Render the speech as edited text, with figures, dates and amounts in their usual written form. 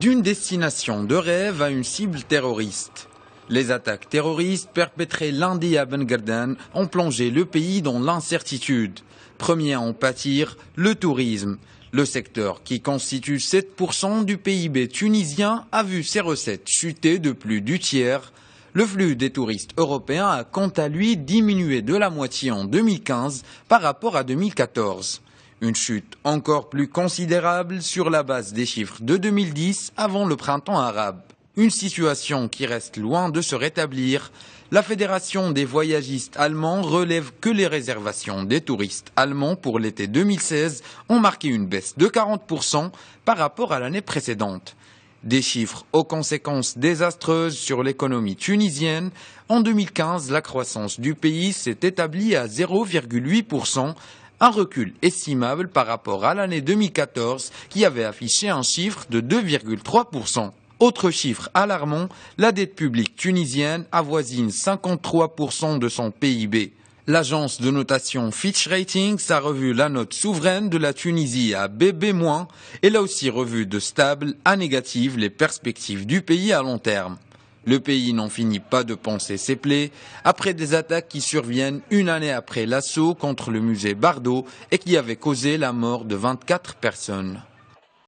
D'une destination de rêve à une cible terroriste. Les attaques terroristes perpétrées lundi à Ben Guerdane ont plongé le pays dans l'incertitude. Premier à en pâtir, le tourisme. Le secteur, qui constitue 7% du PIB tunisien, a vu ses recettes chuter de plus du tiers. Le flux des touristes européens a quant à lui diminué de la moitié en 2015 par rapport à 2014. Une chute encore plus considérable sur la base des chiffres de 2010 avant le printemps arabe. Une situation qui reste loin de se rétablir. La Fédération des voyagistes allemands relève que les réservations des touristes allemands pour l'été 2016 ont marqué une baisse de 40% par rapport à l'année précédente. Des chiffres aux conséquences désastreuses sur l'économie tunisienne. En 2015, la croissance du pays s'est établie à 0,8%. Un recul estimable par rapport à l'année 2014 qui avait affiché un chiffre de 2,3%. Autre chiffre alarmant, la dette publique tunisienne avoisine 53% de son PIB. L'agence de notation Fitch Ratings a revu la note souveraine de la Tunisie à BB-. Elle a aussi revu de stable à négative les perspectives du pays à long terme. Le pays n'en finit pas de panser ses plaies après des attaques qui surviennent une année après l'assaut contre le musée Bardo et qui avaient causé la mort de 24 personnes.